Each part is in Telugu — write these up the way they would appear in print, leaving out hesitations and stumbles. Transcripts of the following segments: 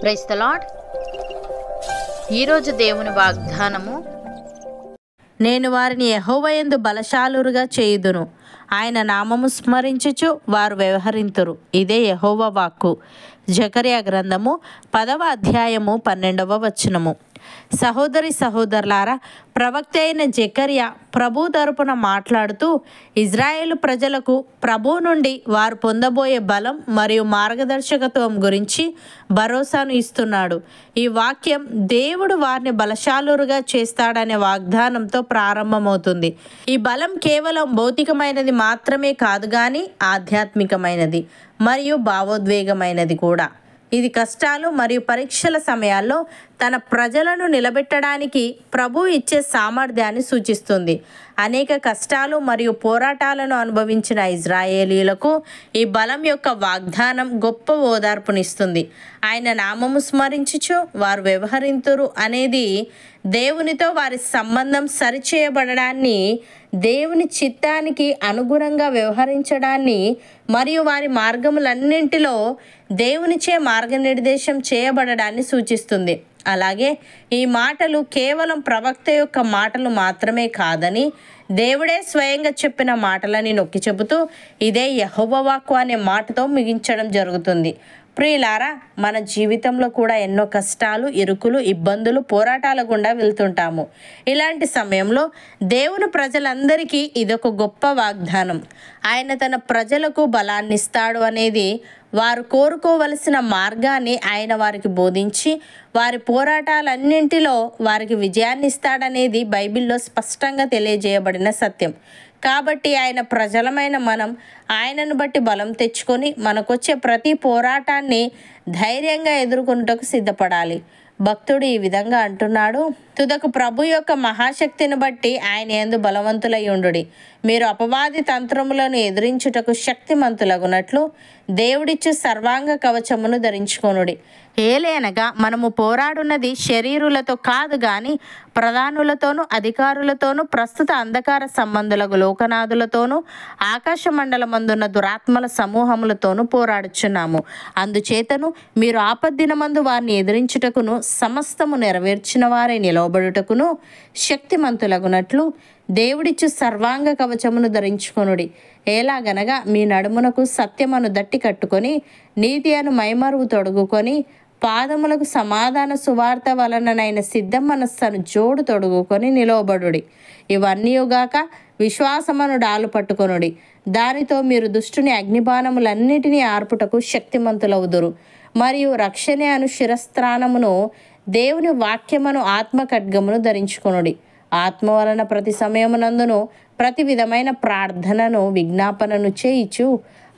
Praise the lord. ఈరోజు దేవుని వాగ్దానము, నేను వారిని యెహోవాయందు బలశాలురుగా చేయుదును, ఆయన నామము స్మరించుచు వారు వ్యవహరింతురు. ఇదే యెహోవా వాక్కు. జకర్యా గ్రంథము 10వ అధ్యాయము 12వ వచనము. సహోదరి సహోదరులారా, ప్రవక్త అయిన జకర్యా ప్రభు తరపున మాట్లాడుతూ ఇజ్రాయేలు ప్రజలకు ప్రభు నుండి వారు పొందబోయే బలం మరియు మార్గదర్శకత్వం గురించి భరోసాను ఇస్తున్నాడు. ఈ వాక్యం దేవుడు వారిని బలశాలురుగా చేస్తాడనే వాగ్దానంతో ప్రారంభమవుతుంది. ఈ బలం కేవలం భౌతికమైనది మాత్రమే కాదు కానీ ఆధ్యాత్మికమైనది మరియు భావోద్వేగమైనది కూడా. ఇది కష్టాలు మరియు పరీక్షల సమయాల్లో తన ప్రజలను నిలబెట్టడానికి ప్రభు ఇచ్చే సామర్థ్యాన్ని సూచిస్తుంది. అనేక కష్టాలు మరియు పోరాటాలను అనుభవించిన ఇజ్రాయేలీలకు ఈ బలం యొక్క వాగ్దానం గొప్ప ఓదార్పునిస్తుంది. ఆయన నామము స్మరించుచు వారు వ్యవహరింతురు అనేది దేవునితో వారి సంబంధం సరిచేయబడడాన్ని, దేవుని చిత్తానికి అనుగుణంగా వ్యవహరించడాన్ని మరియు వారి మార్గములన్నింటిలో దేవునిచే మార్గనిర్దేశం చేయబడడాన్ని సూచిస్తుంది. అలాగే ఈ మాటలు కేవలం ప్రవక్త యొక్క మాటలు మాత్రమే కాదని దేవుడే స్వయంగా చెప్పిన మాటలని నొక్కి చెబుతూ ఇదే యెహోవా వాక్కు అనే మాటతో ముగించడం జరుగుతుంది. ప్రియులారా, మన జీవితంలో కూడా ఎన్నో కష్టాలు, ఇరుకులు, ఇబ్బందులు, పోరాటాల గుండా వెళ్తుంటాము. ఇలాంటి సమయంలో దేవుని ప్రజలందరికీ ఇదొక గొప్ప వాగ్దానం. ఆయన తన ప్రజలకు బలాన్ని ఇస్తాడు అనేది, వారు కోరుకోవలసిన మార్గాన్ని ఆయన వారికి బోధించి వారి పోరాటాలన్నింటిలో వారికి విజయాన్ని ఇస్తాడనేది బైబిల్లో స్పష్టంగా తెలియజేయబడిన సత్యం. కాబట్టి ఆయన ప్రజలమైన మనం ఆయనను బట్టి బలం తెచ్చుకొని మనకొచ్చే ప్రతి పోరాటాన్ని ధైర్యంగా ఎదుర్కొనుటకు సిద్ధపడాలి. భక్తుడు ఈ విధంగా అంటున్నాడు, తుదకు ప్రభు యొక్క మహాశక్తిని బట్టి ఆయన యందు బలవంతులై ఉండుడి. మీరు అపవాది తంత్రములను ఎదిరించుటకు శక్తిమంతులగునట్లు దేవుడిచ్చు సర్వాంగ కవచమును ధరించుకొనుడి. ఏలైనగా మనము పోరాడున్నది శరీరులతో కాదు గాని ప్రధానులతోనూ, అధికారులతోనూ, ప్రస్తుత అంధకార సంబంధులకు లోకనాథులతోనూ, ఆకాశ మండలమందున్న దురాత్మల సమూహములతోనూ పోరాడుచున్నాము. అందుచేతను మీరు ఆపద్దినమందు వారిని ఎదిరించుటకును సమస్తము నెరవేర్చిన వారే నిలవబడుటకును శక్తిమంతులగునట్లు దేవుడిచ్చు సర్వాంగ కవచమును ధరించుకొనుడి. ఎలాగనగా మీ నడుమునకు సత్యమును దట్టి కట్టుకొని నీతి అను మైమరువు తొడుగుకొని పాదములకు సమాధాన సువార్త వలననైన సిద్ధ మనస్సును జోడు తొడుగుకొని నిలవబడుడి. ఇవన్నీయుగాక విశ్వాసమును డాలు పట్టుకొనుడి. దానితో మీరు దుష్టుని అగ్నిబాణములన్నిటినీ ఆర్పుటకు శక్తిమంతులవుదురు. మరియు రక్షణ అను శిరస్త్రాణమును, దేవుని వాక్యమును, ఆత్మ ఖడ్గమును ధరించుకొనుడి. ఆత్మ వలన ప్రతి సమయమునందును ప్రతి విధమైన ప్రార్థనను, విజ్ఞాపనను చేయిచు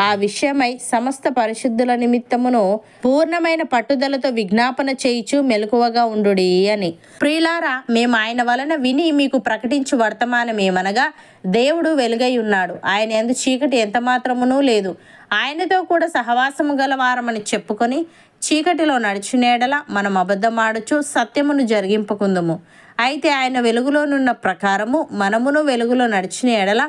ఆ విషయమై సమస్త పరిశుద్ధుల నిమిత్తమును పూర్ణమైన పట్టుదలతో విజ్ఞాపన చేయిచు మెలకువగా ఉండుడి అని. ప్రియులారా, మేము ఆయన వలన విని మీకు ప్రకటించు వర్తమానం ఏమనగా, దేవుడు వెలుగై ఉన్నాడు, ఆయన యందు చీకటి ఎంత మాత్రమునూ లేదు. ఆయనతో కూడా సహవాసము గల వారమని చెప్పుకొని చీకటిలో నడిచిన ఎడల మనం అబద్ధమాడుచు సత్యమును జరిగింపకుందుము. అయితే ఆయన వెలుగులోనున్న ప్రకారము మనమును వెలుగులో నడిచిన ఎడల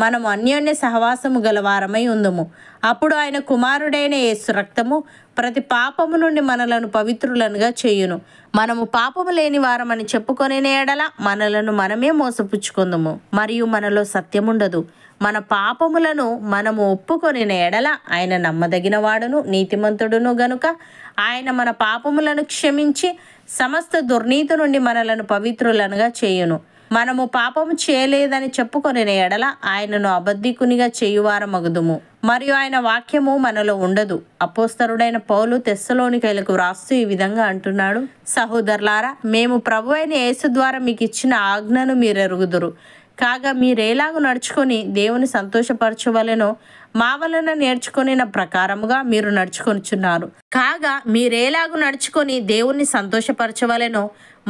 మనము అన్యోన్య సహవాసము గలవారమై ఉందుము. అప్పుడు ఆయన కుమారుడైన యేసు రక్తము ప్రతి పాపము నుండి మనలను పవిత్రులనుగా చేయును. మనము పాపము లేని వారమని చెప్పుకొనే ఎడల మనలను మనమే మోసపుచ్చుకుందుము మరియు మనలో సత్యముండదు. మన పాపములను మనము ఒప్పుకొనిన ఎడల ఆయన నమ్మదగిన వాడును, నీతిమంతుడును గనుక ఆయన మన పాపములను క్షమించి సమస్త దుర్నీతి నుండి మనలను పవిత్రులనుగా చేయును. మనము పాపము చేయలేదని చెప్పుకొనిన ఎడల ఆయనను అబద్ధికునిగా చేయువారమగుదుము మరియు ఆయన వాక్యము మనలో ఉండదు. అపోస్తలుడైన పౌలు తెస్సలోనికైలకు వ్రాస్తూ ఈ విధంగా అంటున్నాడు, సహోదరులారా, మేము ప్రభు అయిన యేసు ద్వారా మీకు ఇచ్చిన ఆజ్ఞను మీరెరుగుదురు. కాగా మీరేలాగు నడుచుకొని దేవుని సంతోషపరచవలెనో మా వలన నేర్చుకొనిన ప్రకారముగా మీరు నడుచుకొనిచున్నారు. కాగా మీరేలాగు నడుచుకొని దేవుణ్ణి సంతోషపరచవలెనో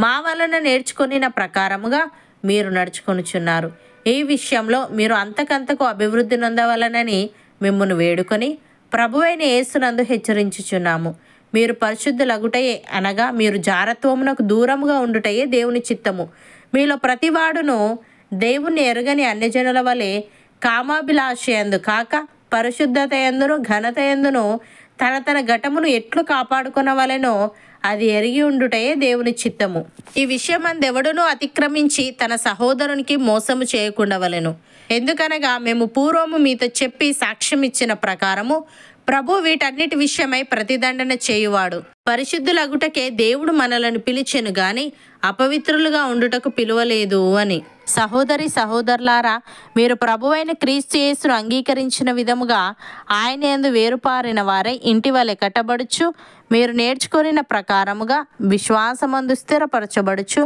మా వలన నేర్చుకొనిన ప్రకారముగా మీరు నడుచుకొనిచున్నారు. ఈ విషయంలో మీరు అంతకంతకు అభివృద్ధి నొందవలనని మిమ్మును వేడుకొని ప్రభువైన యేసునందు హెచ్చరించుచున్నాము. మీరు పరిశుద్ధులగుటయే, అనగా మీరు జారత్వమునకు దూరముగా ఉండుటయే దేవుని చిత్తము. మీలో ప్రతివాడును దేవుణ్ణి ఎరుగని అన్యజనుల వలె కామాభిలాషయందు కాక పరిశుద్ధత యందును ఘనత యందును తన ఘటమును ఎట్లు కాపాడుకొనవలెనో అది ఎరిగి ఉండుటయే దేవుని చిత్తము. ఈ విషయమందెవడునూ అతిక్రమించి తన సహోదరునికి మోసము చేయకుండవలెను. ఎందుకనగా మేము పూర్వము మీతో చెప్పి సాక్ష్యం ఇచ్చిన ప్రకారము ప్రభు వీటన్నిటి విషయమై ప్రతిదండన చేయువాడు. పరిశుద్ధులగుటకే దేవుడు మనలను పిలిచెను గాని అపవిత్రులుగా ఉండుటకు పిలువలేదు అని. సహోదరి సహోదరులారా, మీరు ప్రభువైన క్రీస్తు యేసును అంగీకరించిన విధముగా ఆయన యందు వేరుపారిన వారై ఇంటి వలె కట్టబడుచు, మీరు నేర్చుకొనిన ప్రకారముగా విశ్వాసమందు స్థిరపరచబడుచు,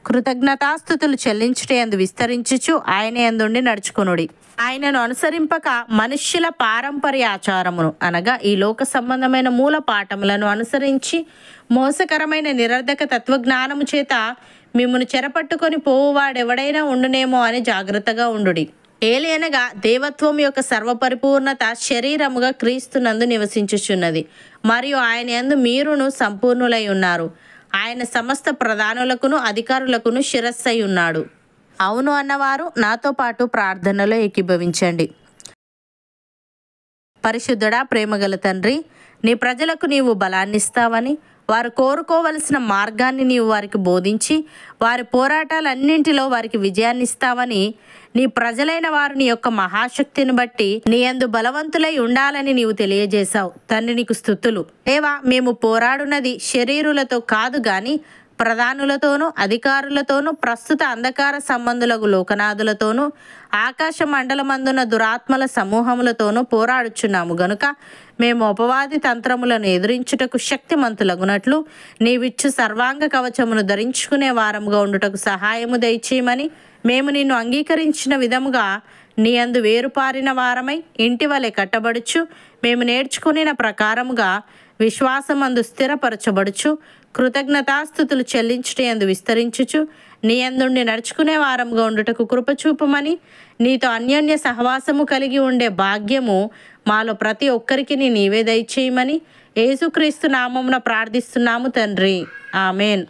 కృతజ్ఞతాస్థుతులు చెల్లించుటయందు విస్తరించుచు ఆయన యందుండి నడుచుకొనుడి. ఆయనను అనుసరింపక మనుష్యుల పారంపర్య ఆచారమును అనగా ఈ లోక సంబంధమైన మూల పాఠములను అనుసరించి మోసకరమైన నిరర్ధక తత్వజ్ఞానము చేత మిమ్మును చెరపట్టుకొని పోవువాడెవడైనా ఉండునేమో అని జాగ్రత్తగా ఉండుడి. ఏలయనగా దేవత్వం యొక్క సర్వపరిపూర్ణత శరీరముగా క్రీస్తునందు నివసించుచున్నది, మరియు ఆయన యందు మీరును సంపూర్ణులై ఉన్నారు. ఆయన సమస్త ప్రధానులకును అధికారులకును శిరస్సై ఉన్నాడు. అవును అన్నవారు నాతో పాటు ప్రార్థనలో ఏకీభవించండి. పరిశుద్ధుడా, ప్రేమగల తండ్రి, నీ ప్రజలకు నీవు బలాన్నిస్తావని, వారు కోరుకోవలసిన మార్గాన్ని నీవు వారికి బోధించి వారి పోరాటాలన్నింటిలో వారికి విజయాన్ని ఇస్తావని, నీ ప్రజలైన వారు నీ యొక్క మహాశక్తిని బట్టి నీ యందు బలవంతులై ఉండాలని నీవు తెలియజేశావు. తండ్రి, నీకు స్తుతులు. దేవా, మేము పోరాడున్నది శరీరులతో కాదు గాని ప్రధానులతోనూ అధికారులతోనూ ప్రస్తుత అంధకార సంబంధులకు లోకనాథులతోనూ ఆకాశ మండలమందున దురాత్మల సమూహములతోనూ పోరాడుచున్నాము గనుక మేము అపవాది తంత్రములను ఎదిరించుటకు శక్తిమంతులగునట్లు నీవిచ్చు సర్వాంగ కవచమును ధరించుకునే వారముగా ఉండుటకు సహాయము దయచేయమని, మేము నిన్ను అంగీకరించిన విధముగా నీ అందు వేరుపారిన వారమై ఇంటి వలె కట్టబడుచు, మేము నేర్చుకునిన ప్రకారముగా విశ్వాసమందు స్థిరపరచబడుచు, కృతజ్ఞతాస్థుతులు చెల్లించుటయందు విస్తరించుచు, నీ యందుండి నడుచుకునే వారముగా ఉండుటకు కృపచూపమని, నీతో అన్యోన్య సహవాసము కలిగి ఉండే భాగ్యము మాలో ప్రతి ఒక్కరికి నీవే దయచేయమని యేసుక్రీస్తు నామమున ప్రార్థిస్తున్నాము తండ్రి. ఆమెన్.